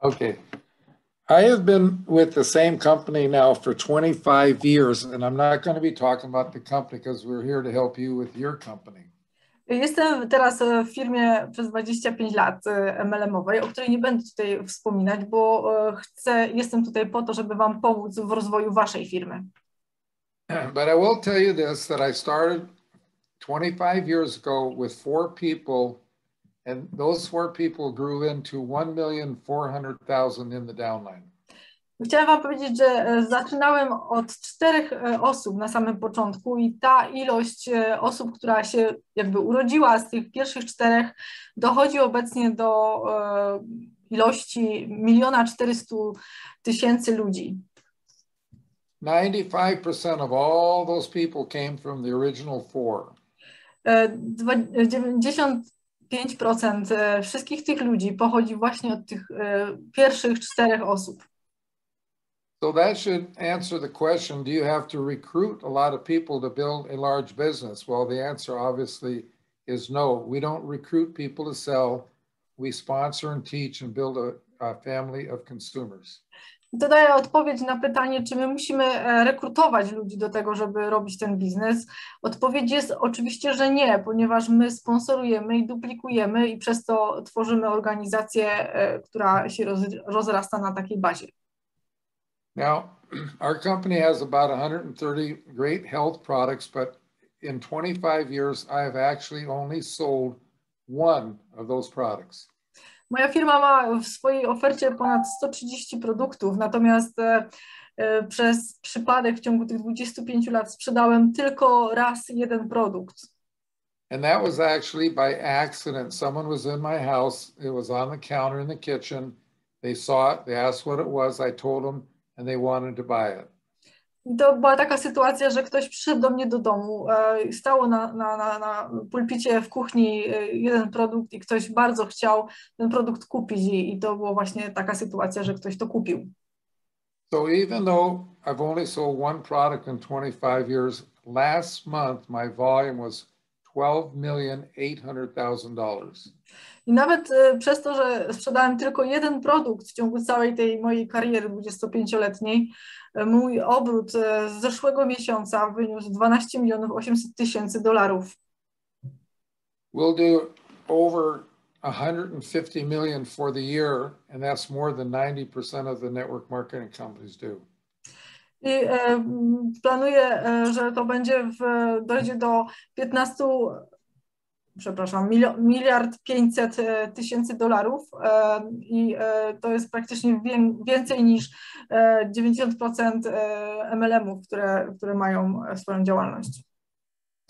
Okay. I have been with the same company now for 25 years, and I'm not going to be talking about the company because we're here to help you with your company. Jestem teraz w firmie przez 25 lat MLM-owej, o której nie będę tutaj wspominać, bo jestem tutaj po to, żeby wam pomóc w rozwoju waszej firmy. But I will tell you this, that I started 25 years ago with 4 people, and those 4 people grew into 1,400,000 in the downline. Chciałam wam powiedzieć, że zaczynałem od 4 osób na samym początku i ta ilość osób, która się jakby urodziła z tych pierwszych 4, dochodzi obecnie do ilości 1,400,000 ludzi. 95% of all those people came from the original 4. 95% wszystkich tych ludzi pochodzi właśnie od tych pierwszych 4 osób. So that should answer the question, do you have to recruit a lot of people to build a large business? Well, the answer obviously is no. We don't recruit people to sell. We sponsor and teach and build a family of consumers. To daje odpowiedź na pytanie, czy my musimy rekrutować ludzi do tego, żeby robić ten biznes. Odpowiedź jest oczywiście, że nie, ponieważ my sponsorujemy i duplikujemy i przez to tworzymy organizację, która się rozrasta na takiej bazie. Now, our company has about 130 great health products, but in 25 years, I have actually only sold 1 of those products. Moja firma ma w swojej ofercie ponad 130 produktów, natomiast przez przypadek w ciągu tych 25 lat sprzedałem tylko raz 1 produkt. And that was actually by accident. Someone was in my house. It was on the counter in the kitchen. They saw it. They asked what it was. I told them, and they wanted to buy it. I to była taka sytuacja, że ktoś przyszedł do mnie do domu, stało na pulpicie w kuchni 1 produkt i ktoś bardzo chciał ten produkt kupić i to była właśnie taka sytuacja, że ktoś to kupił. So even though I've only sold 1 product in 25 years, last month my volume was $12,800,000. I nawet przez to, że sprzedałem tylko 1 produkt w ciągu całej tej mojej kariery 25-letniej, mój obrót z zeszłego miesiąca wyniósł $12,800,000. We'll do over 150 million for the year, and that's more than 90% of the network marketing companies do. I planuję, że to dojdzie do 1,5 miliard i to jest praktycznie więcej niż 90% MLM-ów, które mają swoją działalność.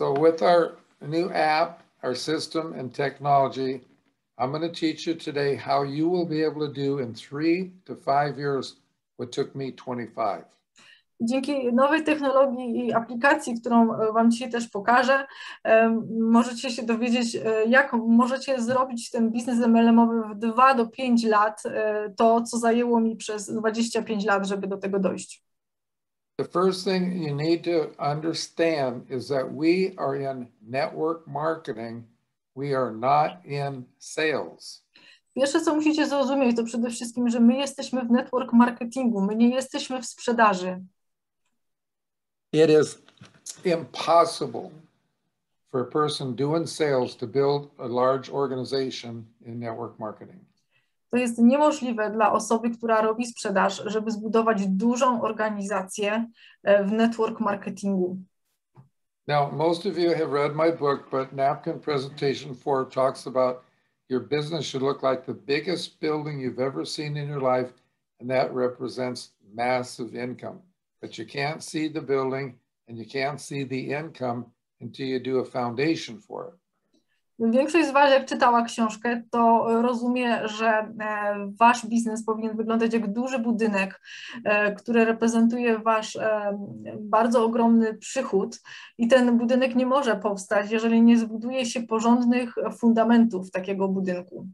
So with our new app, our system and technology, I'm going to teach you today how you will be able to do in 3 to 5 years what took me 25. Dzięki nowej technologii i aplikacji, którą wam dzisiaj też pokażę, możecie się dowiedzieć, jak możecie zrobić ten biznes MLM-owy w 2 do 5 lat, to co zajęło mi przez 25 lat, żeby do tego dojść. The first thing you need to understand is that we are in network marketing. We are not in sales. Pierwsze, co musicie zrozumieć, to przede wszystkim, że my jesteśmy w network marketingu, my nie jesteśmy w sprzedaży. It is impossible for a person doing sales to build a large organization in network marketing. To jest niemożliwe dla osoby, która robi sprzedaż, żeby zbudować dużą organizację w network marketingu. Now, most of you have read my book, but Napkin Presentation 4 talks about your business should look like the biggest building you've ever seen in your life, and that represents massive income. But you can't see the building and you can't see the income until you do a foundation for it. Większość z was, jak czytała książkę, to rozumie, że wasz biznes powinien wyglądać jak duży budynek, który reprezentuje wasz bardzo ogromny przychód i ten budynek nie może powstać, jeżeli nie zbuduje się porządnych fundamentów takiego budynku.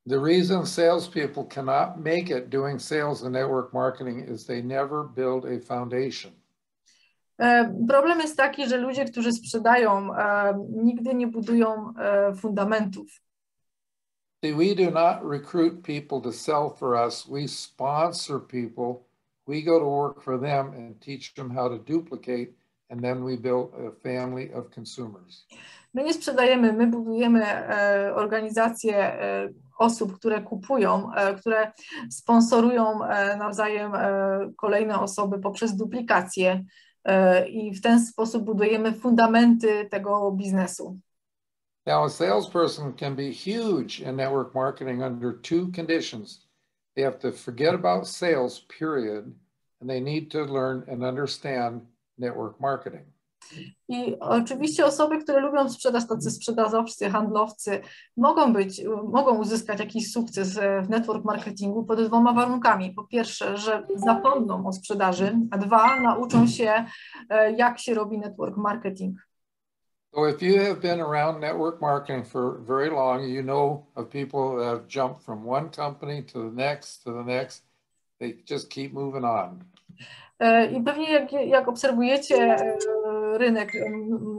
The reason salespeople cannot make it doing sales and network marketing is they never build a foundation. Problem jest taki, że ludzie, którzy sprzedają, nigdy nie budują fundamentów. See, we do not recruit people to sell for us. We sponsor people. We go to work for them and teach them how to duplicate, and then we build a family of consumers. My nie sprzedajemy, my budujemy organizacje osób, które kupują, które sponsorują nawzajem kolejne osoby poprzez duplikację i w ten sposób budujemy fundamenty tego biznesu. Now, a salesperson can be huge in network marketing under two conditions. They have to forget about sales, period, and they need to learn and understand network marketing. I oczywiście osoby, które lubią sprzedaż, tacy sprzedawcy, handlowcy, mogą uzyskać jakiś sukces w network marketingu pod dwoma warunkami. Po pierwsze, że zapomną o sprzedaży, a dwa, nauczą się, jak się robi network marketing. So if you have been around network marketing for very long, you know of people that have jumped from one company to the next, they just keep moving on. I pewnie jak obserwujecie rynek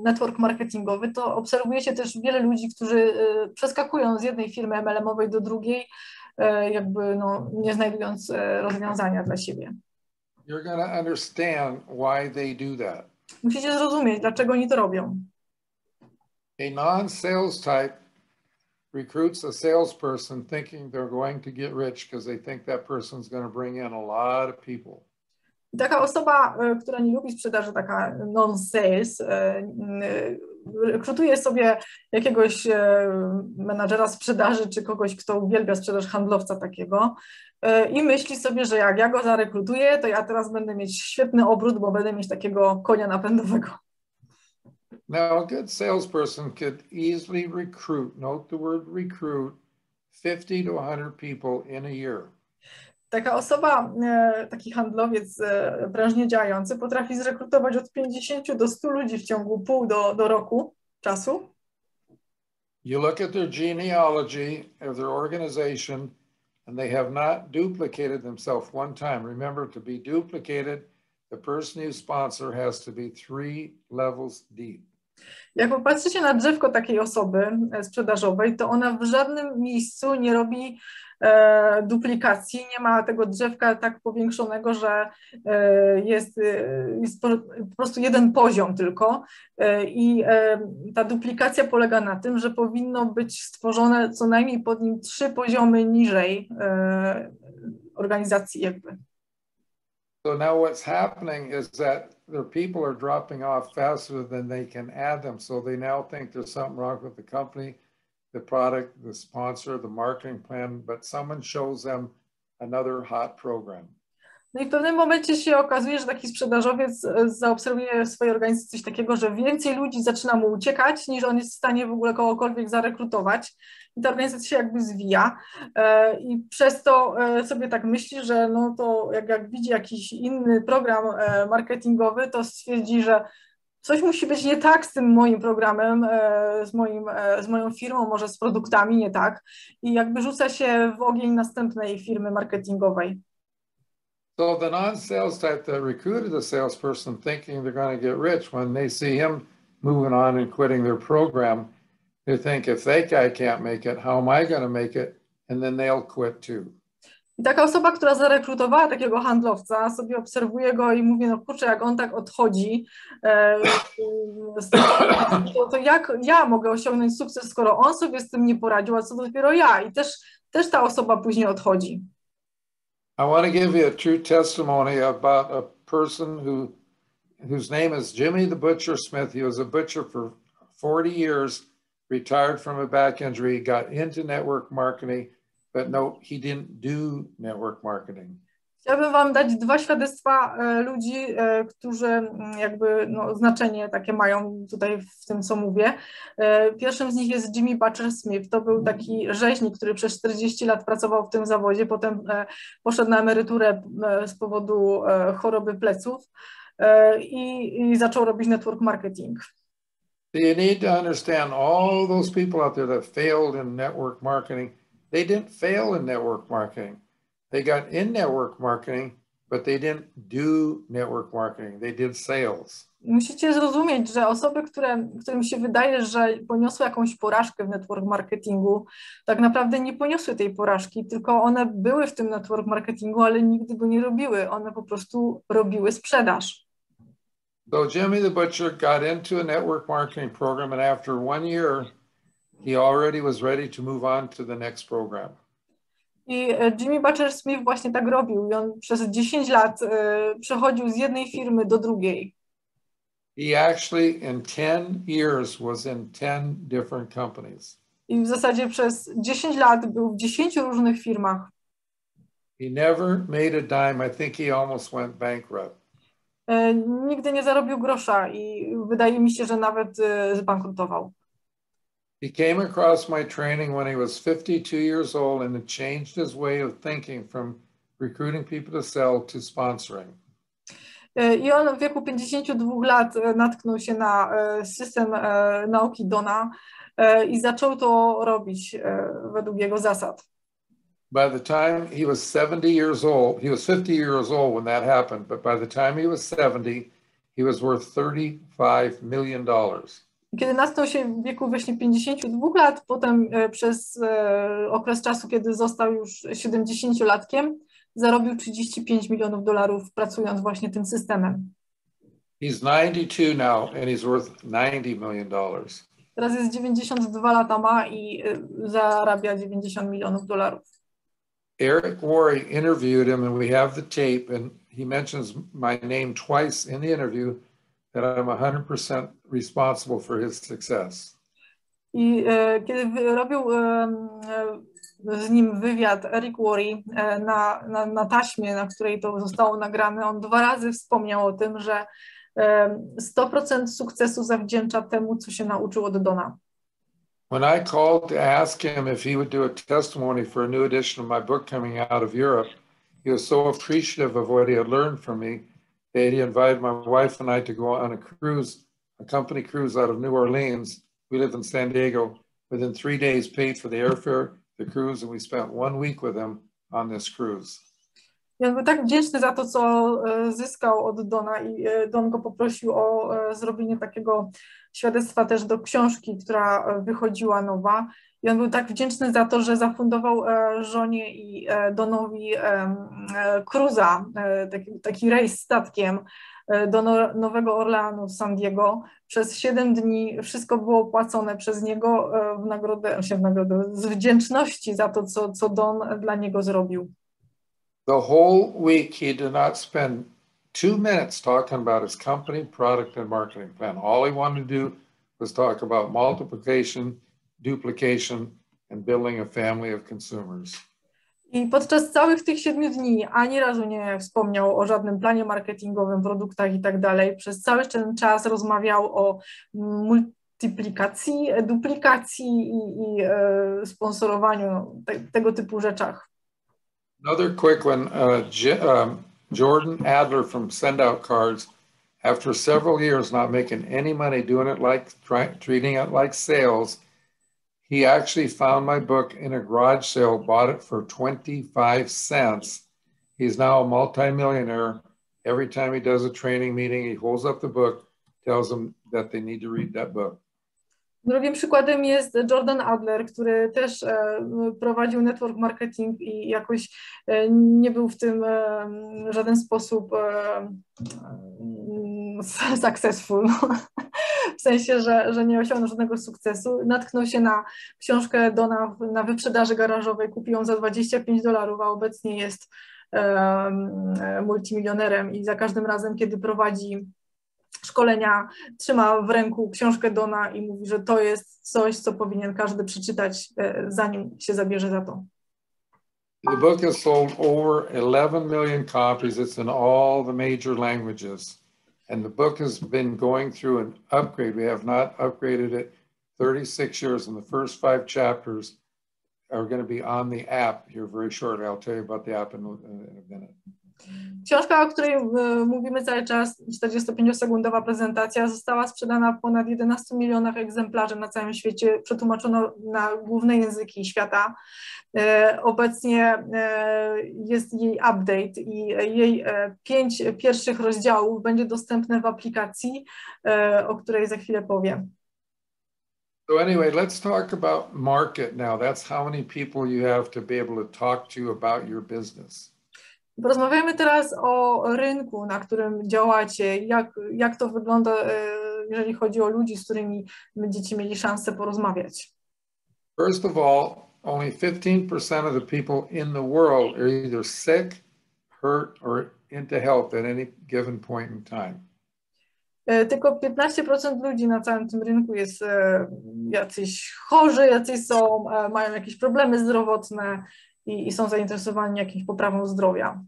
network marketingowy, to obserwujecie też wiele ludzi, którzy przeskakują z jednej firmy MLM-owej do drugiej, jakby no, nie znajdując rozwiązania dla siebie. You're going to understand why they do that. Musicie zrozumieć, dlaczego oni to robią. A non-sales type recruits a salesperson thinking they're going to get rich because they think that person's going to bring in a lot of people. Taka osoba, która nie lubi sprzedaży, taka non-sales, rekrutuje sobie jakiegoś menadżera sprzedaży, czy kogoś, kto uwielbia sprzedaż, handlowca takiego i myśli sobie, że jak ja go zarekrutuję, to ja teraz będę mieć świetny obrót, bo będę mieć takiego konia napędowego. Now, a good salesperson could easily recruit, note the word recruit, 50 to 100 people in a year. Taka osoba, taki handlowiec prężnie działający potrafi zrekrutować od 50 do 100 ludzi w ciągu pół do roku czasu. You look at their genealogy of their organization and they have not duplicated themselves one time. Remember, to be duplicated, the person you sponsor has to be 3 levels deep. Jak popatrzycie na drzewko takiej osoby sprzedażowej, to ona w żadnym miejscu nie robi duplikacji, nie ma tego drzewka tak powiększonego, że jest po prostu jeden poziom tylko i ta duplikacja polega na tym, że powinno być stworzone co najmniej pod nim 3 poziomy niżej organizacji jakby. So now what's happening is that their people are dropping off faster than they can add them. So they now think there's something wrong with the company, the product, the sponsor, the marketing plan, but someone shows them another hot program. No i w pewnym momencie się okazuje, że taki sprzedażowiec zaobserwuje w swojej organizacji coś takiego, że więcej ludzi zaczyna mu uciekać, niż on jest w stanie w ogóle kogokolwiek zarekrutować. I ta organizacja się jakby zwija i przez to sobie tak myśli, że no to jak widzi jakiś inny program marketingowy, to stwierdzi, że coś musi być nie tak z tym moim programem, z moją firmą, może z produktami nie tak i jakby rzuca się w ogień następnej firmy marketingowej. So the non-sales type that recruited the salesperson thinking they're going to get rich, when they see him moving on and quitting their program, they think, if that guy can't make it, how am I going to make it? And then they'll quit too. I taka osoba, która zarekrutowała takiego handlowca, sobie obserwuje go i mówi, no kurczę, jak on tak odchodzi, to jak ja mogę osiągnąć sukces, skoro on sobie z tym nie poradził, a co dopiero ja? I też ta osoba później odchodzi. I want to give you a true testimony about a person whose name is Jimmy the Butcher Smith. He was a butcher for 40 years, retired from a back injury, got into network marketing, but no, he didn't do network marketing. Chciałabym wam dać 2 świadectwa ludzi, którzy jakby no, znaczenie takie mają tutaj w tym, co mówię. Pierwszym z nich jest Jimmy Butcher Smith. To był taki rzeźnik, który przez 40 lat pracował w tym zawodzie, potem poszedł na emeryturę z powodu choroby pleców i zaczął robić network marketing. You need to understand all those people out there that failed in network marketing. They didn't fail in network marketing. They got in network marketing, but they didn't do network marketing. They did sales. Musicie zrozumieć, że osoby, którym się wydaje, że poniosły jakąś porażkę w network marketingu, tak naprawdę nie poniosły tej porażki, tylko one były w tym network marketingu, ale nigdy go nie robiły. One po prostu robiły sprzedaż. So Jimmy the Butcher got into a network marketing program, and after 1 year, he already was ready to move on to the next program. I Jimmy Butcher Smith właśnie tak robił. I on przez 10 lat przechodził z jednej firmy do drugiej. He actually, in 10 years, was in 10 different companies. I w zasadzie przez 10 lat był w 10 różnych firmach. He never made a dime. I think he almost went bankrupt. Nigdy nie zarobił grosza i wydaje mi się, że nawet zbankrutował. He came across my training when he was 52 years old, and it changed his way of thinking from recruiting people to sell to sponsoring. I on w wieku 52 lat natknął się na system nauki Dona i zaczął to robić według jego zasad. By the time he was 70 years old, he was 50 years old when that happened, but by the time he was 70, he was worth $35 million. Kiedy natknął się w wieku właśnie 52 lat, potem przez okres czasu, kiedy został już 70-latkiem, zarobił $35 milionów pracując właśnie tym systemem. He's 92 now and he's worth $90 million. Teraz jest 92 lata ma i zarabia $90 milionów. Eric Worre interviewed him, and we have the tape, and he mentions my name twice in the interview, that I'm 100% responsible for his success. I kiedy robił z nim wywiad Eric Worre na taśmie, na której to zostało nagrane, on 2 razy wspomniał o tym, że 100% sukcesu zawdzięcza temu, co się nauczył od Dona. When I called to ask him if he would do a testimony for a new edition of my book coming out of Europe, he was so appreciative of what he had learned from me that he invited my wife and I to go on a cruise, a company cruise out of New Orleans. We lived in San Diego. Within 3 days, paid for the airfare, the cruise, and we spent 1 week with him on this cruise. I on był tak wdzięczny za to, co zyskał od Dona i Don go poprosił o zrobienie takiego świadectwa też do książki, która wychodziła nowa. I on był tak wdzięczny za to, że zafundował żonie i Donowi cruza, taki rejs statkiem do Nowego Orleanu w San Diego. Przez 7 dni wszystko było opłacone przez niego w nagrodę, z wdzięczności za to, co Don dla niego zrobił. The whole week, he did not spend 2 minutes talking about his company, product, and marketing plan. All he wanted to do was talk about multiplication, duplication, and building a family of consumers. I podczas całych tych 7 dni ani razu nie wspomniał o żadnym planie marketingowym, produktach i tak dalej. Przez cały ten czas rozmawiał o multiplikacji, duplikacji i sponsorowaniu, tego typu rzeczach. Another quick one, Jordan Adler from Send Out Cards, after several years not making any money, doing it like, treating it like sales, he actually found my book in a garage sale, bought it for 25 cents. He's now a multimillionaire. Every time he does a training meeting, he holds up the book, tells them that they need to read that book. Drugim przykładem jest Jordan Adler, który też prowadził network marketing i jakoś nie był w tym w żaden sposób successful. W sensie, że nie osiągnął żadnego sukcesu. Natknął się na książkę Dona na wyprzedaży garażowej, kupił ją za $25, a obecnie jest multimilionerem i za każdym razem, kiedy prowadzi szkolenia, trzyma w ręku książkę Dona i mówi, że to jest coś, co powinien każdy przeczytać, zanim się zabierze za to. The book has sold over 11 million copies. It's in all the major languages. And the book has been going through an upgrade. We have not upgraded it 36 years, and the first 5 chapters are going to be on the app here very shortly. I'll tell you about the app in a minute. Książka, o której mówimy cały czas, 45-sekundowa prezentacja, została sprzedana w ponad 11 milionach egzemplarzy na całym świecie, przetłumaczono na główne języki świata. Obecnie jest jej update i jej 5 pierwszych rozdziałów będzie dostępne w aplikacji, o której za chwilę powiem. So anyway, let's talk about market now. That's how many people you have to be able to talk to you about your business. Porozmawiajmy teraz o rynku, na którym działacie, jak to wygląda, jeżeli chodzi o ludzi, z którymi będziecie mieli szansę porozmawiać. First of all, only 15% of the people in the world are either sick, hurt, or into health at any given point in time. Tylko 15% ludzi na całym tym rynku jest jacyś chorzy, jacyś są, mają jakieś problemy zdrowotne i są zainteresowani jakimś poprawą zdrowia.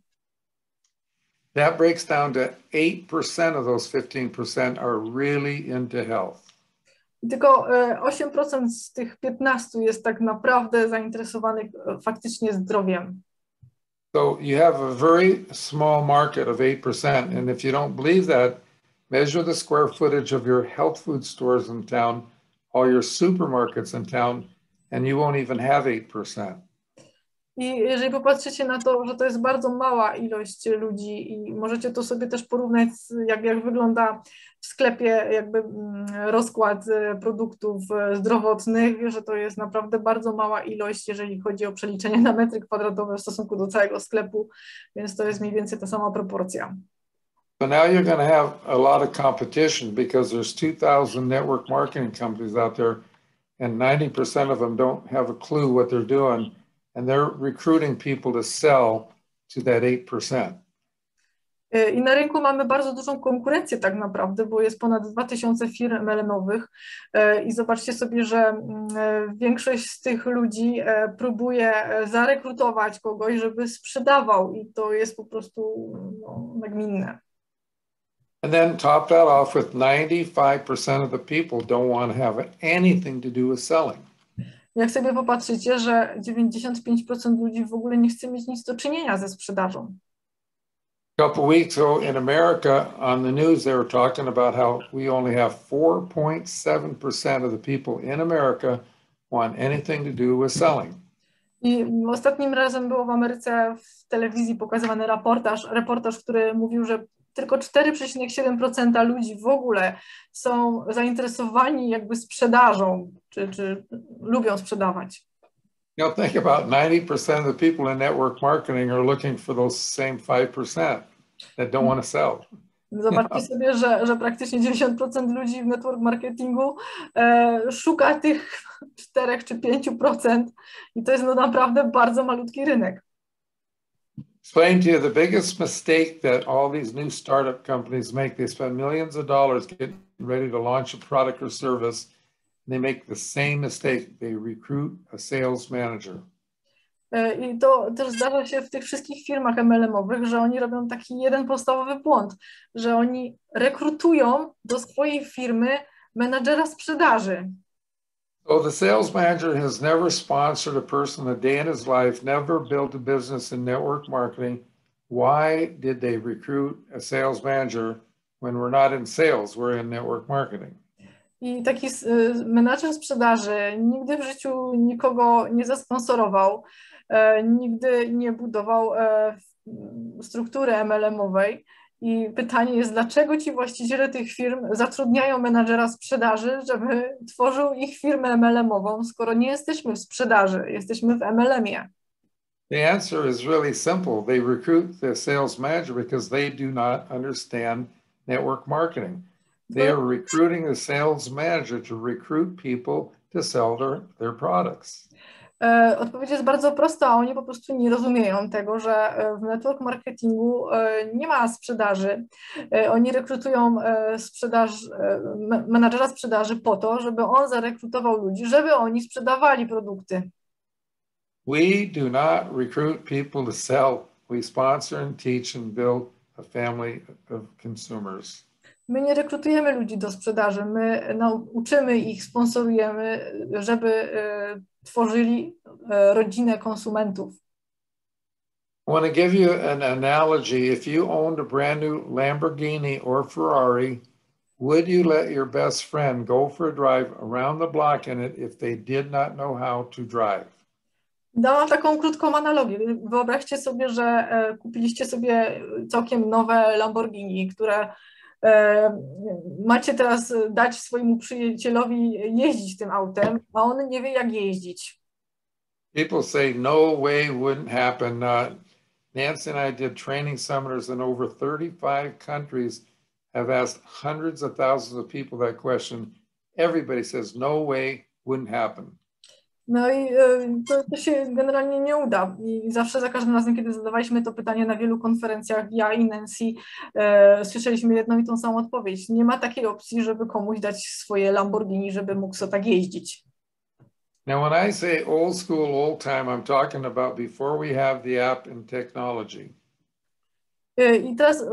That breaks down to 8% of those 15% are really into health. Tylko 8% z tych 15 jest tak naprawdę zainteresowanych faktycznie zdrowiem. So you have a very small market of 8%, and if you don't believe that, measure the square footage of your health food stores in town, all your supermarkets in town, and you won't even have 8%. I jeżeli popatrzycie na to, że to jest bardzo mała ilość ludzi i możecie to sobie też porównać z jak wygląda w sklepie jakby rozkład produktów zdrowotnych, że to jest naprawdę bardzo mała ilość, jeżeli chodzi o przeliczenie na metry kwadratowe w stosunku do całego sklepu, więc to jest mniej więcej ta sama proporcja. So now you're going to have a lot of competition because there's 2,000 network marketing companies out there, and 90% of them don't have a clue what they're doing, and they're recruiting people to sell to that 8%. I na rynku mamy bardzo dużą konkurencję tak naprawdę, bo jest ponad 2000 firm MLM-owych i zobaczcie sobie, że większość z tych ludzi próbuje zarekrutować kogoś, żeby sprzedawał i to jest po prostu nagminne. And then top that off with 95% of the people don't want to have anything to do with selling. Jak sobie popatrzycie, że 95% ludzi w ogóle nie chce mieć nic do czynienia ze sprzedażą. A couple weeks ago in America, on the news, they were talking about how we only have 4.7% of the people in America want anything to do with selling. I ostatnim razem było w Ameryce w telewizji pokazywany reportaż, który mówił, że tylko 4,7% ludzi w ogóle są zainteresowani jakby sprzedażą, czy lubią sprzedawać. You know, think about 90% of the people in network marketing are looking for those same 5% that don't want to sell. Zobaczcie sobie, że praktycznie 90% ludzi w network marketingu szuka tych 4 czy 5% i to jest naprawdę bardzo malutki rynek. Explain to you the biggest mistake that all these new startup companies make. They spend millions of dollars getting ready to launch a product or service. They make the same mistake. They recruit a sales manager. I to też zdarza się w tych wszystkich firmach MLM-owych, że oni robią taki jeden podstawowy błąd, że oni rekrutują do swojej firmy menadżera sprzedaży. So the sales manager has never sponsored a person a day in his life, never built a business in network marketing. Why did they recruit a sales manager when we're not in sales, we're in network marketing? I taki menadżer sprzedaży nigdy w życiu nikogo nie zasponsorował, nigdy nie budował struktury MLM-owej. I pytanie jest, dlaczego ci właściciele tych firm zatrudniają menadżera sprzedaży, żeby tworzył ich firmę MLM-ową, skoro nie jesteśmy w sprzedaży, jesteśmy w MLM-ie? The answer is really simple. They recruit the sales manager because they do not understand network marketing. They are recruiting the sales manager to recruit people to sell their products. Odpowiedź jest bardzo prosta, oni po prostu nie rozumieją tego, że w network marketingu nie ma sprzedaży. Oni rekrutują menadżera sprzedaży po to, żeby on zarekrutował ludzi, żeby oni sprzedawali produkty. We do not recruit people to sell. We sponsor and teach and build a family of consumers. My nie rekrutujemy ludzi do sprzedaży, my uczymy ich, sponsorujemy, żeby tworzyli rodzinę konsumentów. I want to give you an analogy. If you owned a brand new Lamborghini or Ferrari, would you let your best friend go for a drive around the block in it if they did not know how to drive? Dałam taką krótką analogię. Wyobraźcie sobie, że kupiliście sobie całkiem nowe Lamborghini, które macie teraz dać swojemu przyjacielowi jeździć tym autem, a on nie wie, jak jeździć. People say, no way, wouldn't happen. Nancy and I did training seminars in over 35 countries, have asked hundreds of thousands of people that question. Everybody says, no way, wouldn't happen. No i to się generalnie nie uda. I zawsze za każdym razem, kiedy zadawaliśmy to pytanie na wielu konferencjach, ja i Nancy, słyszeliśmy jedną i tą samą odpowiedź. Nie ma takiej opcji, żeby komuś dać swoje Lamborghini, żeby mógł sobie tak jeździć. Now, when I say old school, old time, I'm talking about before we have the app and technology. I teraz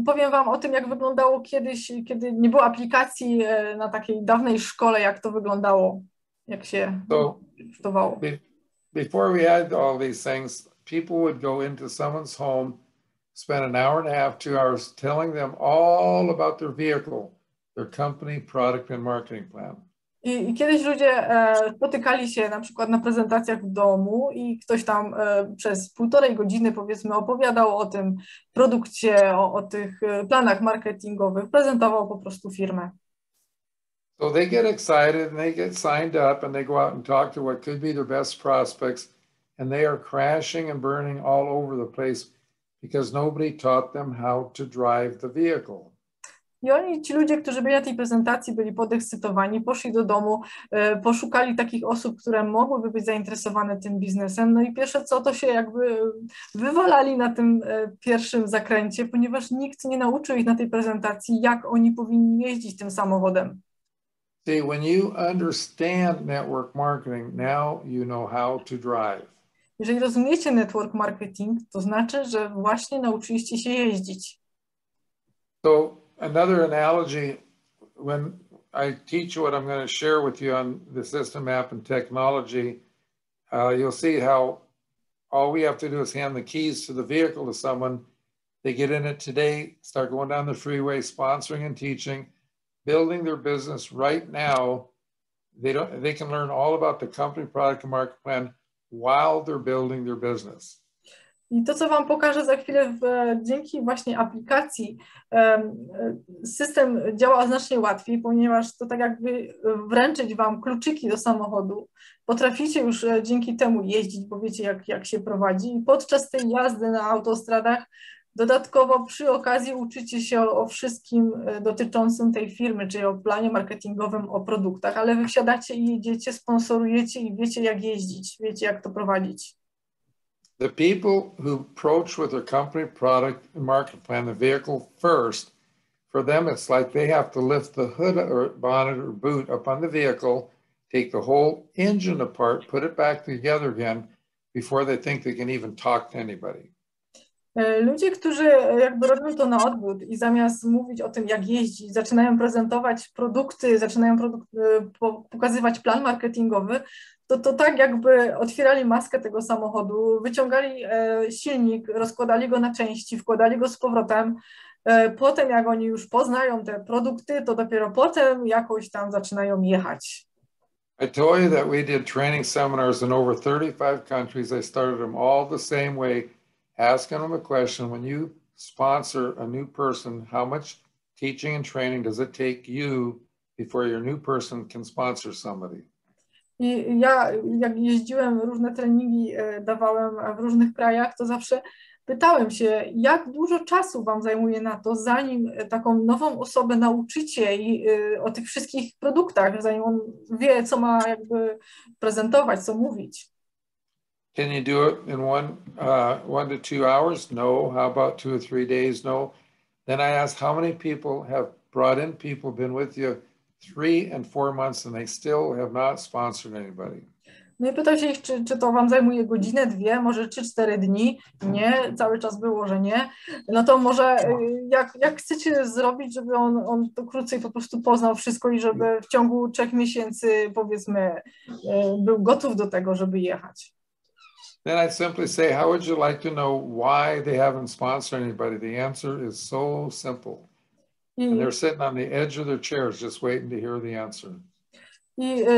powiem Wam o tym, jak wyglądało kiedyś, kiedy nie było aplikacji na takiej dawnej szkole, jak to wyglądało, jak się użytkowało. Before we had all these things, people would go into someone's home, spend an hour and a half, 2 hours telling them all about their vehicle, their company, product, and marketing plan. I kiedyś ludzie spotykali się na przykład na prezentacjach w domu i ktoś tam przez 1,5 godziny, powiedzmy, opowiadał o tym produkcie, o tych planach marketingowych, prezentował po prostu firmę. So they get excited and they get signed up and they go out and talk to what could be their best prospects, and they are crashing and burning all over the place because nobody taught them how to drive the vehicle. I oni, ci ludzie, którzy byli na tej prezentacji, byli podekscytowani, poszli do domu, poszukali takich osób, które mogłyby być zainteresowane tym biznesem. No i pierwsze co, to się jakby wywalali na tym pierwszym zakręcie, ponieważ nikt nie nauczył ich na tej prezentacji, jak oni powinni jeździć tym samochodem. See, when you understand network marketing, now you know how to drive. Jeżeli rozumiecie network marketing, to znaczy, że właśnie nauczyliście się jeździć. So another analogy, when I teach you what I'm going to share with you on the system app and technology, you'll see how all we have to do is hand the keys to the vehicle to someone. They get in it today, start going down the freeway, sponsoring and teaching, building their business right now. They can learn all about the company, product, and market plan while they're building their business. I to, co Wam pokażę za chwilę, dzięki właśnie aplikacji system działa znacznie łatwiej, ponieważ to tak jakby wręczyć Wam kluczyki do samochodu. Potraficie już dzięki temu jeździć, bo wiecie, jak się prowadzi. I podczas tej jazdy na autostradach dodatkowo przy okazji uczycie się o wszystkim dotyczącym tej firmy, czyli o planie marketingowym, o produktach, ale Wy wsiadacie i jedziecie, sponsorujecie i wiecie, jak jeździć, wiecie, jak to prowadzić. The people who approach with their company, product, and market plan the vehicle first, for them it's like they have to lift the hood or bonnet or boot up on the vehicle, take the whole engine apart, put it back together again before they think they can even talk to anybody. Ludzie, którzy jakby robią to na odwrót i zamiast mówić o tym, jak jeździć, zaczynają prezentować produkty, zaczynają pokazywać plan marketingowy, to tak jakby otwierali maskę tego samochodu, wyciągali silnik, rozkładali go na części, wkładali go z powrotem. Potem jak oni już poznają te produkty, to dopiero potem jakoś tam zaczynają jechać. I told you that we did training seminars in over 35 countries. I started them all the same way, asking them a question. When you sponsor a new person, how much teaching and training does it take you before your new person can sponsor somebody? I ja, jak jeździłem, różne treningi dawałem w różnych krajach, to zawsze pytałem się, jak dużo czasu Wam zajmuje na to, zanim taką nową osobę nauczycie o tych wszystkich produktach, zanim on wie, co ma jakby prezentować, co mówić. Can you do it in 1 to 2 hours? No. How about 2 or 3 days? No. Then I asked, how many people have brought in people, been with you 3 and 4 months, and they still have not sponsored anybody? No i pytał się ich, czy to Wam zajmuje godzinę, 2, może 3-4 dni. Nie, cały czas było, że nie. No to może jak chcecie zrobić, żeby on to krócej po prostu poznał wszystko i żeby w ciągu 3 miesięcy, powiedzmy, był gotów do tego, żeby jechać? Then I'd simply say, how would you like to know why they haven't sponsored anybody? The answer is so simple. And I, they're sitting on the edge of their chairs just waiting to hear the answer.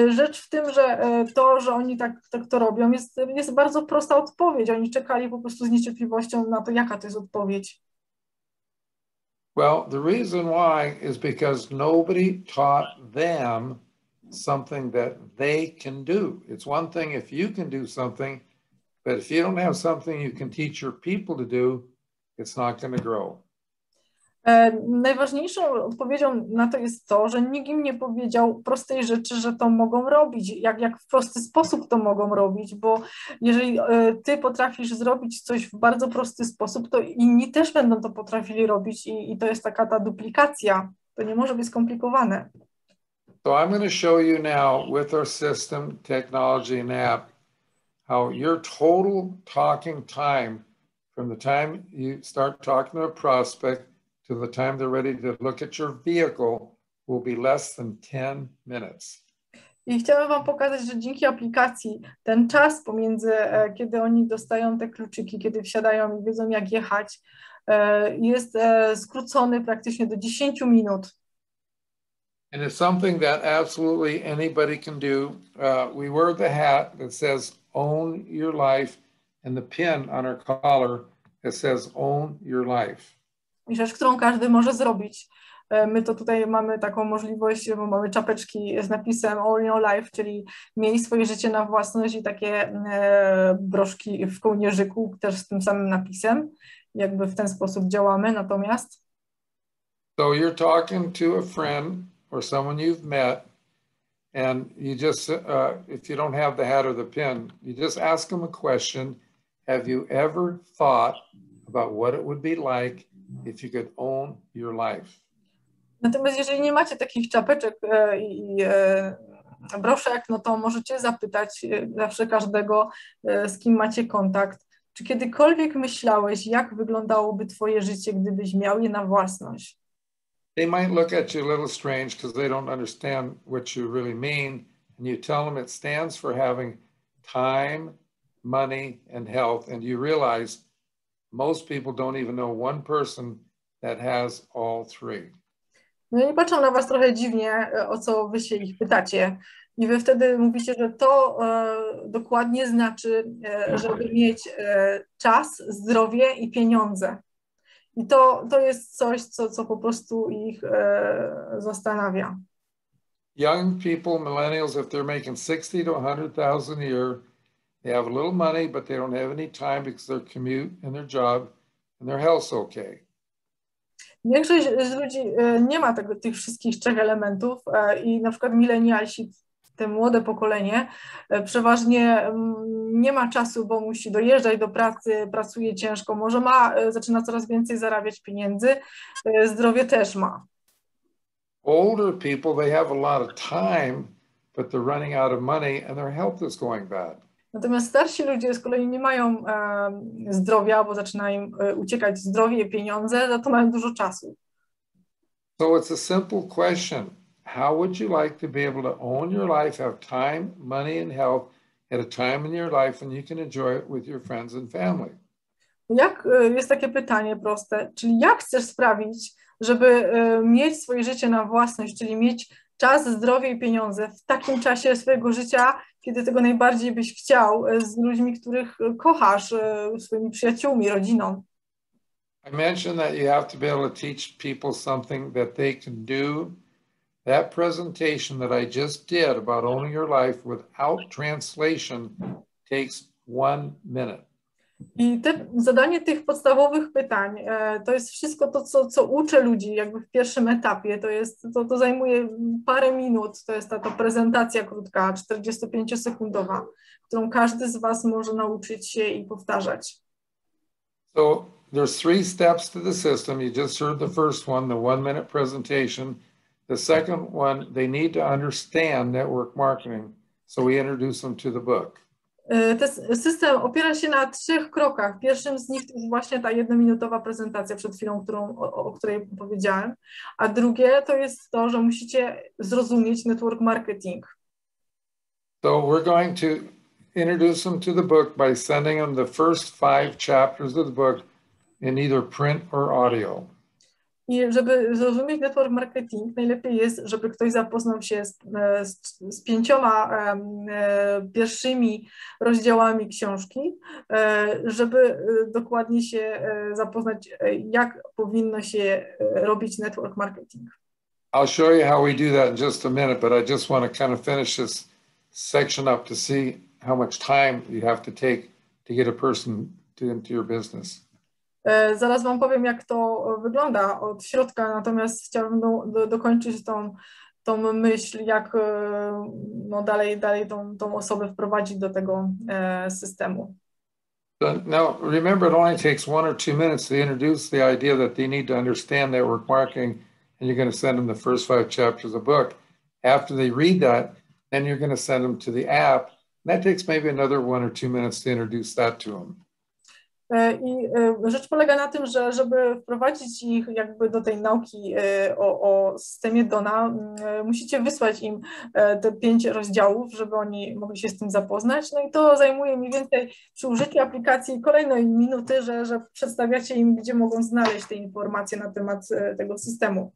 rzecz w tym, że to, że oni tak to robią, jest bardzo prosta odpowiedź. Oni czekali po prostu z niecierpliwością na to, jaka to jest odpowiedź. Well, the reason why is because nobody taught them something that they can do. It's one thing if you can do something, but if you don't have something you can teach your people to do, it's not going to grow. Najważniejszą odpowiedzią na to jest to, że nikt im nie powiedział prostej rzeczy, że to mogą robić, jak w prosty sposób to mogą robić, bo jeżeli ty potrafisz zrobić coś w bardzo prosty sposób, to inni też będą to potrafili robić i to jest taka ta duplikacja. To nie może być skomplikowane. So I'm going to show you now with our system, technology, and app, how your total talking time from the time you start talking to a prospect to the time they're ready to look at your vehicle will be less than 10 minutes. I chciałam Wam pokazać, że dzięki aplikacji ten czas pomiędzy, kiedy oni dostają te kluczyki, kiedy wsiadają i wiedzą, jak jechać, jest skrócony praktycznie do 10 minut. And it's something that absolutely anybody can do. We wear the hat that says own your life and the pin on our collar that says own your life. I rzecz, którą każdy może zrobić. My to tutaj mamy taką możliwość, bo mamy czapeczki z napisem Own Your Life, czyli miej swoje życie na własność i takie broszki w kołnierzyku też z tym samym napisem. Jakby w ten sposób działamy, natomiast... So you're talking to a friend or someone you've met and you just, if you don't have the hat or the pin, you just ask them a question. Have you ever thought about what it would be like if you could own your life? Natomiast jeżeli nie macie takich czapeczek i broszek, no to możecie zapytać zawsze każdego, z kim macie kontakt, czy kiedykolwiek myślałeś, jak wyglądałoby twoje życie, gdybyś miał je na własność? They might look at you a little strange because they don't understand what you really mean, and you tell them it stands for having time, money, and health, and you realize most people don't even know one person that has all three. No i patrzą na was trochę dziwnie, o co wy się ich pytacie. I wy wtedy mówicie, że to dokładnie znaczy, żeby mieć czas, zdrowie i pieniądze. I to jest coś, co po prostu ich zastanawia. Young people, millennials, if they're making 60 to 100,000 a year, they have a little money, but they don't have any time because their commute and their job and their health's okay. Większość z ludzi nie ma tych wszystkich trzech elementów i na przykład milenialsi, te młode pokolenie, przeważnie nie ma czasu, bo musi dojeżdżać do pracy, pracuje ciężko, może zaczyna coraz więcej zarabiać pieniędzy, zdrowie też ma. Older people, they have a lot of time, but they're running out of money and their health is going bad. Natomiast starsi ludzie z kolei nie mają zdrowia, bo zaczyna im uciekać zdrowie i pieniądze, za to mają dużo czasu. So it's a simple question. How would you like to be able to own your life, have time, money, and health at a time in your life when you can enjoy it with your friends and family? Jest takie pytanie proste, czyli jak chcesz sprawić, żeby mieć swoje życie na własność, czyli mieć czas, zdrowie i pieniądze w takim czasie swojego życia, kiedy tego najbardziej byś chciał, z ludźmi, których kochasz, swoimi przyjaciółmi, rodziną. I mentioned that you have to be able to teach people something that they can do. That presentation that I just did about owning your life without translation takes 1 minute. I zadanie tych podstawowych pytań, to jest wszystko to, co uczę ludzi jakby w pierwszym etapie, to zajmuje parę minut, to jest ta prezentacja krótka, 45-sekundowa, którą każdy z was może nauczyć się i powtarzać. So there's 3 steps to the system. You just heard the first one, the 1-minute presentation. The second one, they need to understand network marketing, so we introduce them to the book. System opiera się na 3 krokach. Pierwszym z nich to jest właśnie ta 1-minutowa prezentacja przed chwilą, o której powiedziałem, a drugie to jest to, że musicie zrozumieć network marketing. So we're going to introduce them to the book by sending them the first 5 chapters of the book in either print or audio. I żeby zrozumieć network marketing, najlepiej jest, żeby ktoś zapoznał się z 5 pierwszymi rozdziałami książki, żeby dokładnie się zapoznać, jak powinno się robić network marketing. I'll show you how we do that in just a minute, but I just want to kind of finish this section up to see how much time you have to take to get a person into your business. Zaraz wam powiem, jak to wygląda od środka, natomiast chciałabym dokończyć tą myśl, jak no dalej tą osobę wprowadzić do tego systemu. So now, remember, it only takes 1 or 2 minutes to introduce the idea that they need to understand network marketing, and you're going to send them the first 5 chapters of the book. After they read that, then you're going to send them to the app. And that takes maybe another 1 or 2 minutes to introduce that to them. I rzecz polega na tym, że żeby wprowadzić ich jakby do tej nauki o systemie Dona, musicie wysłać im te 5 rozdziałów, żeby oni mogli się z tym zapoznać. No i to zajmuje mniej więcej przy użyciu aplikacji kolejnej minuty, że przedstawiacie im, gdzie mogą znaleźć te informacje na temat tego systemu.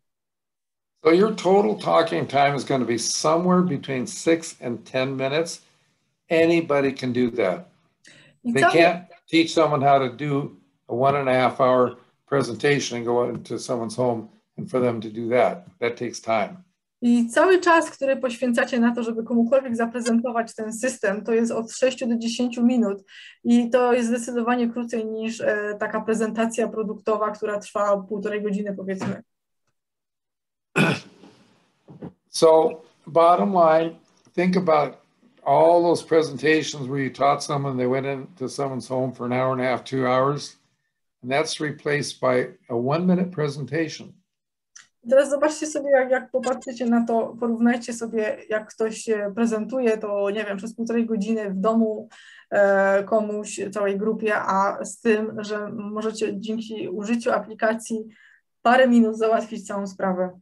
So your total talking time is going to be somewhere between 6 and 10 minutes. Anybody can do that. They can't teach someone how to do a 1.5 hour presentation and go into someone's home and for them to do that. That takes time. I cały czas, który poświęcacie na to, żeby komukolwiek zaprezentować ten system, to jest od 6 do 10 minut i to jest zdecydowanie krócej niż taka prezentacja produktowa, która trwa 1,5 godziny, powiedzmy. So bottom line, think about all those presentations where you taught someone, they went into someone's home for an hour and a half, 2 hours, and that's replaced by a 1-minute presentation. Teraz zobaczcie sobie, jak popatrzycie na to, porównajcie sobie, jak ktoś się prezentuje, to nie wiem, przez 1,5 godziny w domu komuś, całej grupie, a z tym, że możecie dzięki użyciu aplikacji parę minut załatwić całą sprawę.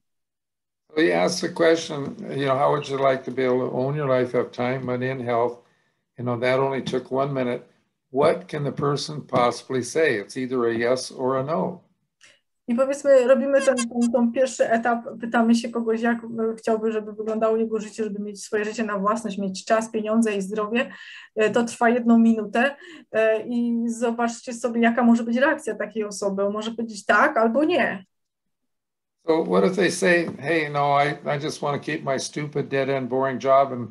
So you ask the question, how would you like to be able to own your life, have time, money, and health? That only took 1 minute. What can the person possibly say? It's either a yes or a no. I powiedzmy, robimy ten pierwszy etap, pytamy się kogoś, jak chciałby, żeby wyglądało jego życie, żeby mieć swoje życie na własność, mieć czas, pieniądze i zdrowie. To trwa 1 minutę i zobaczcie sobie, jaka może być reakcja takiej osoby. On może powiedzieć tak albo nie. So what if they say, hey, no, I just want to keep my stupid, dead-end, boring job and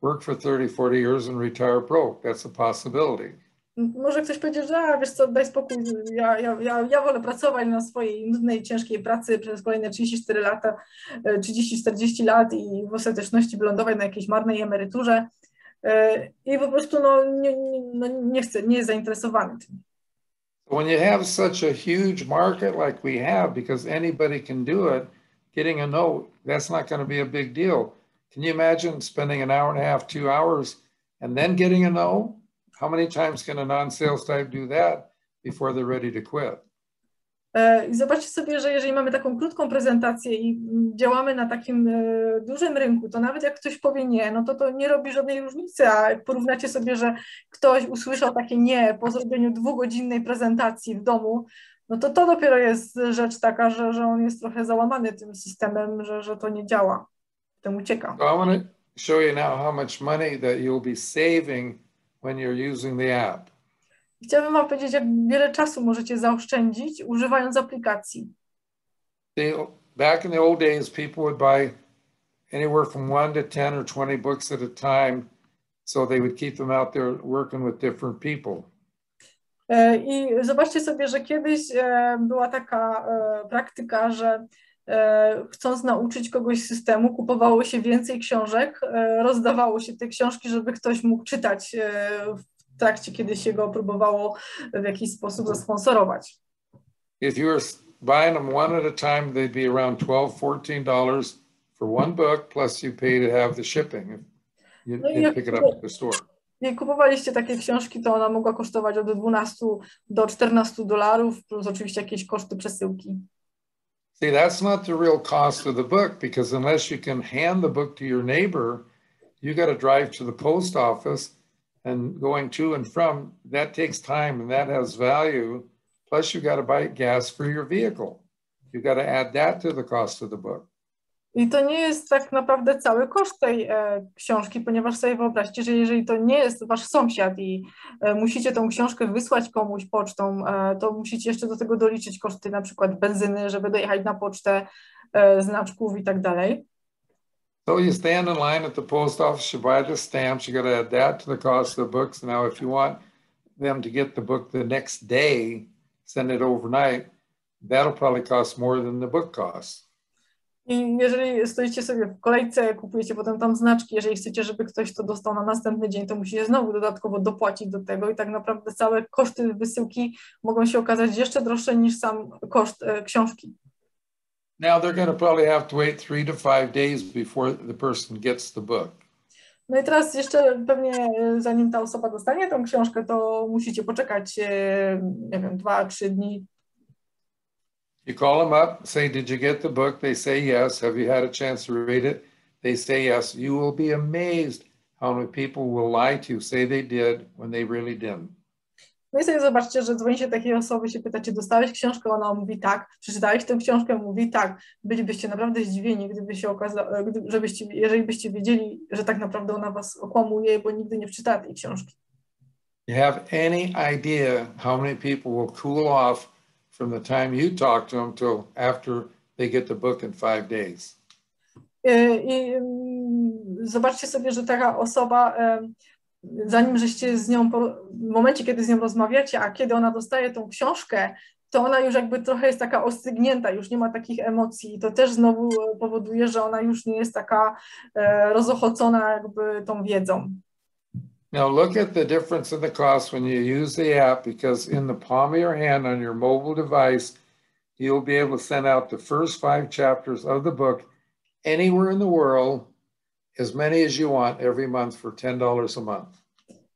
work for 30, 40 years and retire broke? That's a possibility. Może ktoś powiedzieć, że wiesz co, daj spokój, ja wolę pracować na swojej nudnej, ciężkiej pracy przez kolejne 34 lata, 30-40 lat i w ostateczności wylądować na jakiejś marnej emeryturze i po prostu nie chce, nie jest zainteresowany tym. When you have such a huge market like we have, because anybody can do it, getting a no, that's not going to be a big deal. Can you imagine spending an hour and a half, 2 hours, and then getting a no? How many times can a non-sales type do that before they're ready to quit? I zobaczcie sobie, że jeżeli mamy taką krótką prezentację i działamy na takim dużym rynku, to nawet jak ktoś powie nie, no to nie robi żadnej różnicy, a jak porównacie sobie, że ktoś usłyszał takie nie po zrobieniu 2-godzinnej prezentacji w domu, no to dopiero jest rzecz taka, że on jest trochę załamany tym systemem, że to nie działa, potem ucieka. So I want to show you now how much money that you'll be saving when you're using the app. Chciałabym wam powiedzieć, jak wiele czasu możecie zaoszczędzić, używając aplikacji. Back in the old days, people would buy anywhere from 1 to 10 or 20 books at a time, so they would keep them out there working with different people. I zobaczcie sobie, że kiedyś była taka praktyka, że chcąc nauczyć kogoś systemu, kupowało się więcej książek, rozdawało się te książki, żeby ktoś mógł czytać w trakcie, kiedy się go próbowało w jakiś sposób zasponsorować. If you were buying them one at a time, they'd be around $12-14 for one book, plus you pay to have the shipping. You pick it up at the store. Jak kupowaliście takie książki, to ona mogła kosztować od 12 do $14, plus oczywiście jakieś koszty przesyłki. See, that's not the real cost of the book, because unless you can hand the book to your neighbor, you got to drive to the post office and going to and from, that takes time and that has value. Plus you've got to buy gas for your vehicle. You've got to add that to the cost of the book. I to nie jest tak naprawdę cały koszt tej książki, ponieważ sobie wyobraźcie, że jeżeli to nie jest wasz sąsiad i musicie tą książkę wysłać komuś pocztą, to musicie jeszcze do tego doliczyć koszty na przykład benzyny, żeby dojechać na pocztę, znaczków i tak dalej. So you stand in line at the post office, you buy the stamps, you got to add that to the cost of the books. Now, if you want them to get the book the next day, send it overnight, that'll probably cost more than the book costs. I jeżeli stoicie sobie w kolejce, kupujecie potem tam znaczki, jeżeli chcecie, żeby ktoś to dostał na następny dzień, to musicie znowu dodatkowo dopłacić do tego i tak naprawdę całe koszty wysyłki mogą się okazać jeszcze droższe niż sam koszt książki. Now they're going to probably have to wait 3 to 5 days before the person gets the book. No i teraz jeszcze pewnie zanim ta osoba dostanie tą książkę, to musicie poczekać, nie wiem, 2-3 dni. You call them up, say, did you get the book? They say yes. Have you had a chance to read it? They say yes. You will be amazed how many people will lie to you, say they did when they really didn't. No i sobie zobaczcie, że dzwonicie takiej osoby, się pytacie, dostałeś książkę? Ona mówi tak. Przeczytałeś tę książkę? Mówi tak. Bylibyście naprawdę zdziwieni, gdyby się okazało, jeżeli byście wiedzieli, że tak naprawdę ona was okłamuje, bo nigdy nie przeczytała tej książki. You have any idea how many people will cool off from the time you talk to them till after they get the book in 5 days? I zobaczcie sobie, że taka osoba, zanim żeście z nią, w momencie, kiedy z nią rozmawiacie, a kiedy ona dostaje tą książkę, to ona już jakby trochę jest taka ostygnięta, już nie ma takich emocji i to też znowu powoduje, że ona już nie jest taka rozochocona jakby tą wiedzą. Now look at the difference in the cost when you use the app, because in the palm of your hand on your mobile device, you'll be able to send out the first 5 chapters of the book anywhere in the world, as many as you want every month for $10 a month.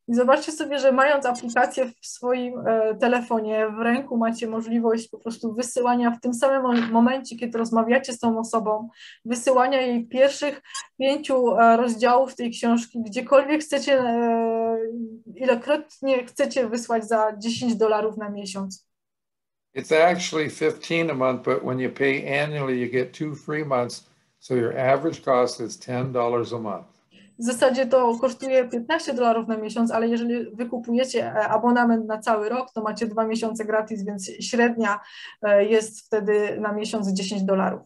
I zobaczcie sobie, że mając aplikację w swoim telefonie, w ręku macie możliwość po prostu wysyłania w tym samym momencie, kiedy rozmawiacie z tą osobą, wysyłania jej pierwszych 5 rozdziałów tej książki, gdziekolwiek chcecie, ilekrotnie chcecie wysłać za $10 na miesiąc. It's actually 15 a month, but when you pay annually, you get 2 free months, so your average cost is $10 a month. W zasadzie to kosztuje $15 na miesiąc, ale jeżeli wykupujecie abonament na cały rok, to macie 2 miesiące gratis, więc średnia jest wtedy na miesiąc $10.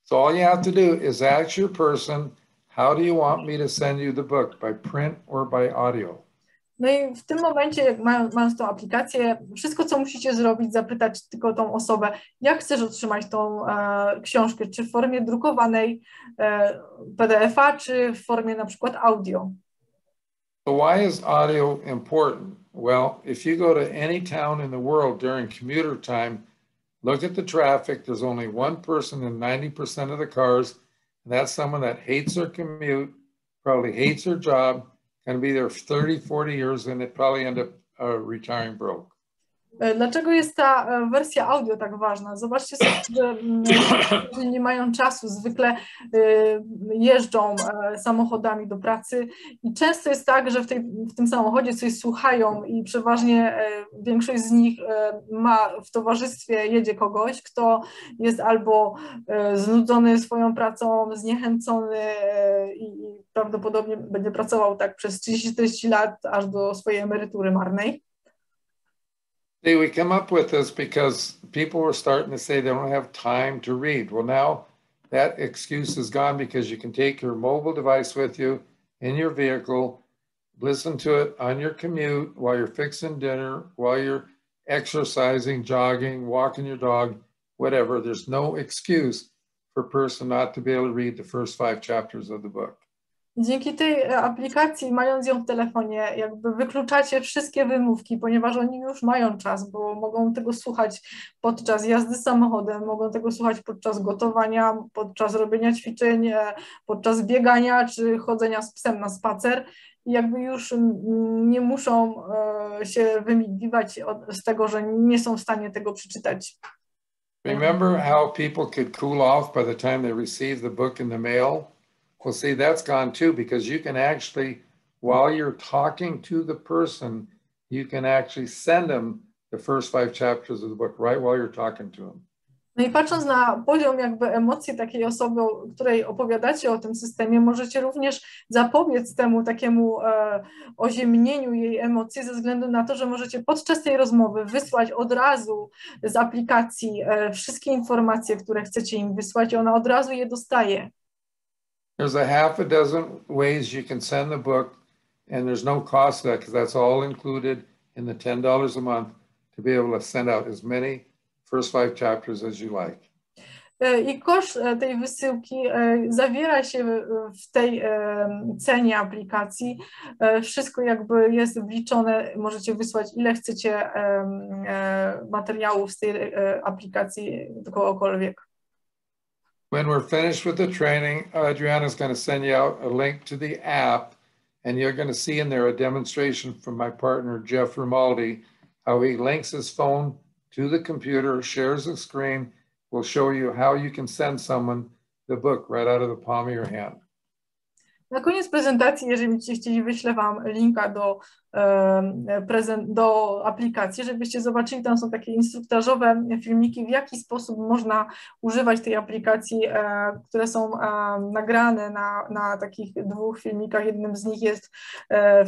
So all you have to do is ask your person, how do you want me to send you the book, by print or by audio? No i w tym momencie, jak mając tą aplikację, wszystko, co musicie zrobić, zapytać tylko tą osobę, jak chcesz otrzymać tą książkę, czy w formie drukowanej, PDF-a, czy w formie na przykład audio. So why is audio important? Well, if you go to any town in the world during commuter time, look at the traffic. There's only one person in 90% of the cars, and that's someone that hates their commute, probably hates their job, can be there 30, 40 years, and it probably end up retiring broke. Dlaczego jest ta wersja audio tak ważna? Zobaczcie sobie, że ludzie nie mają czasu, zwykle jeżdżą samochodami do pracy i często jest tak, że w tym samochodzie coś słuchają i przeważnie większość z nich ma w towarzystwie, jedzie kogoś, kto jest albo znudzony swoją pracą, zniechęcony i prawdopodobnie będzie pracował tak przez 30-40 lat aż do swojej emerytury marnej. See, we come up with this because people were starting to say they don't have time to read. Well, now that excuse is gone because you can take your mobile device with you in your vehicle, listen to it on your commute while you're fixing dinner, while you're exercising, jogging, walking your dog, whatever. There's no excuse for a person not to be able to read the first 5 chapters of the book. Dzięki tej aplikacji, mając ją w telefonie, jakby wykluczacie wszystkie wymówki, ponieważ oni już mają czas, bo mogą tego słuchać podczas jazdy samochodem, mogą tego słuchać podczas gotowania, podczas robienia ćwiczeń, podczas biegania czy chodzenia z psem na spacer. I jakby już nie muszą się wymigrywać z tego, że nie są w stanie tego przeczytać. Remember how people could cool off by the time they receive the book in the mail? Well, see, that's gone too, because you can actually while you're talking to the person, you can actually send them the first 5 chapters of the book right while you're talking to them. No i patrząc na poziom jakby emocji takiej osoby, o której opowiadacie o tym systemie, możecie również zapobiec temu takiemu oziemnieniu jej emocji ze względu na to, że możecie podczas tej rozmowy wysłać od razu z aplikacji wszystkie informacje, które chcecie im wysłać i ona od razu je dostaje. There's a half a dozen ways you can send the book and there's no cost to that because that's all included in the $10 a month to be able to send out as many first 5 chapters as you like. I koszt tej wysyłki zawiera się w tej cenie aplikacji. Wszystko jakby jest wliczone, możecie wysłać ile chcecie materiałów z tej aplikacji do kogokolwiek. When we're finished with the training, Adriana's going to send you out a link to the app and you're going to see in there a demonstration from my partner, Jeff Romaldi, how he links his phone to the computer, shares the screen, will show you how you can send someone the book right out of the palm of your hand. Na koniec prezentacji, jeżeli będziecie chcieli, wyślę Wam linka do aplikacji, żebyście zobaczyli, tam są takie instruktażowe filmiki, w jaki sposób można używać tej aplikacji, które są nagrane na takich 2 filmikach. Jednym z nich jest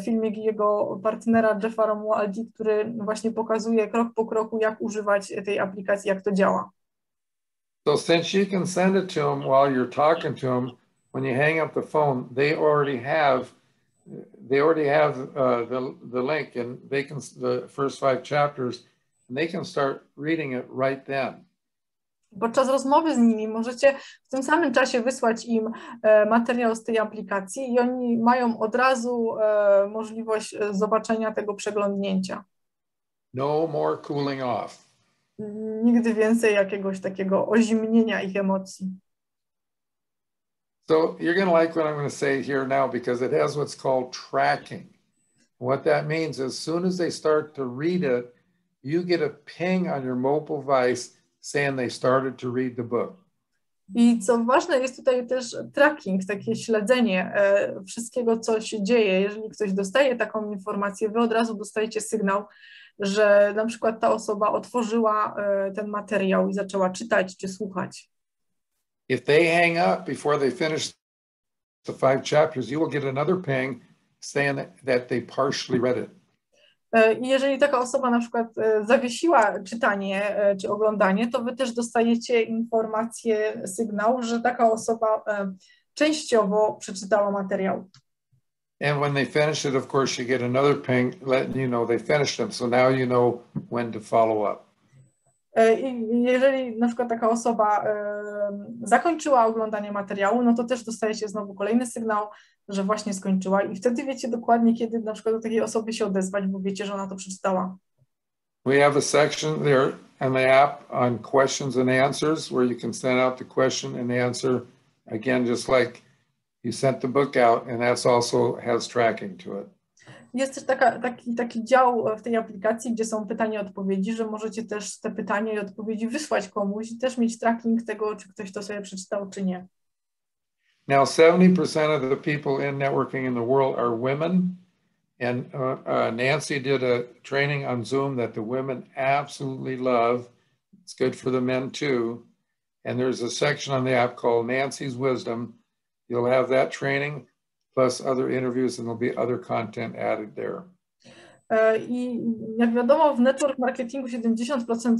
filmik jego partnera Jeffa Romualdi, który właśnie pokazuje krok po kroku, jak używać tej aplikacji, jak to działa. So since you can send it to them while you're talking to them, when you hang up the phone, they already have the link, and they can the first 5 chapters, and they can start reading it right then. Podczas rozmowy z nimi możecie w tym samym czasie wysłać im materiał z tej aplikacji i oni mają od razu możliwość zobaczenia tego przeglądnięcia. No more cooling off. Nigdy więcej jakiegoś takiego ozimnienia ich emocji. So you're going to like what I'm going to say here now because it has what's called tracking. What that means is as soon as they start to read it, you get a ping on your mobile device saying they started to read the book. I co ważne, jest tutaj też tracking, takie śledzenie wszystkiego, co się dzieje. Jeżeli ktoś dostaje taką informację, wy od razu dostajecie sygnał, że na przykład ta osoba otworzyła ten materiał i zaczęła czytać czy słuchać. If they hang up before they finish the 5 chapters, you will get another ping saying that they partially read it. I jeżeli taka osoba na przykład zawiesiła czytanie czy oglądanie, to wy też dostajecie informację, sygnał, że taka osoba częściowo przeczytała materiał. And when they finish it, of course, you get another ping letting you know they finished them. So now you know when to follow up. I jeżeli na przykład taka osoba zakończyła oglądanie materiału, no to też dostajecie znowu kolejny sygnał, że właśnie skończyła i wtedy wiecie dokładnie, kiedy na przykład do takiej osoby się odezwać, bo wiecie, że ona to przeczytała. We have a section there on the app on questions and answers where you can send out the question and answer again, just like you sent the book out, and that's also has tracking to it. Jest też taki dział w tej aplikacji, gdzie są pytania i odpowiedzi, że możecie też te pytania i odpowiedzi wysłać komuś i też mieć tracking tego, czy ktoś to sobie przeczytał, czy nie. Now, 70% of the people in networking in the world are women, and Nancy did a training on Zoom that the women absolutely love. It's good for the men too. And there's a section on the app called Nancy's Wisdom. You'll have that training plus other interviews, and there'll be other content added there. I jak wiadomo, w network marketingu 70%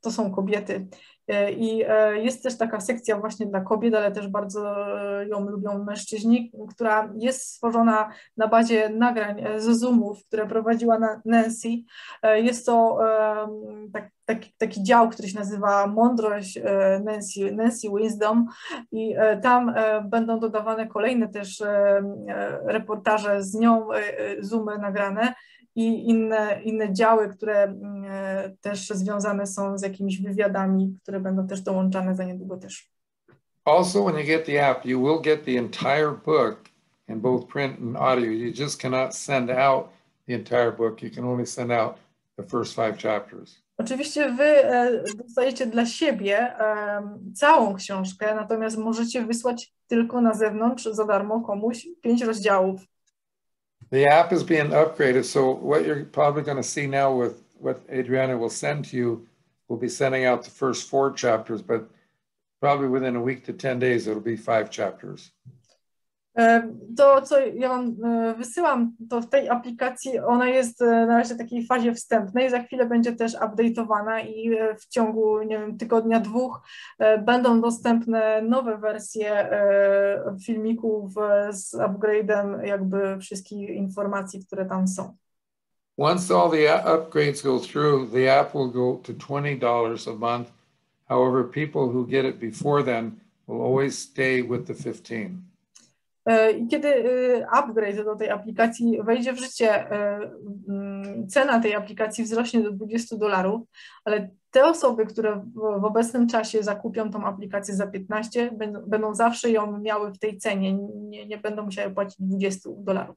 to są kobiety. I jest też taka sekcja właśnie dla kobiet, ale też bardzo ją lubią mężczyźni, która jest stworzona na bazie nagrań ze Zoomów, które prowadziła Nancy. Jest to taki dział, który się nazywa Mądrość Nancy Wisdom i tam będą dodawane kolejne też reportaże z nią, Zoomy nagrane i inne działy, które też związane są z jakimiś wywiadami, które będą też dołączane za niedługo też. Also, when you get the app, you will get the entire book in both print and audio. You just cannot send out the entire book. You can only send out the first 5 chapters. Oczywiście wy dostajecie dla siebie całą książkę, natomiast możecie wysłać tylko na zewnątrz za darmo komuś 5 rozdziałów. The app is being upgraded, so what you're probably going to see now with what Adriana will send to you, we'll be sending out the first 4 chapters, but probably within a week to 10 days, it'll be 5 chapters. To, co ja Wam wysyłam, to w tej aplikacji ona jest na razie w takiej fazie wstępnej, za chwilę będzie też update'owana i w ciągu, nie wiem, tygodnia, 2 będą dostępne nowe wersje filmików z upgrade'em jakby wszystkich informacji, które tam są. Once all the upgrades go through, the app will go to $20 a month. However, people who get it before then will always stay with the 15. I kiedy upgrade do tej aplikacji wejdzie w życie, cena tej aplikacji wzrośnie do $20, ale te osoby, które w obecnym czasie zakupią tą aplikację za 15, będą zawsze ją miały w tej cenie, nie będą musiały płacić $20.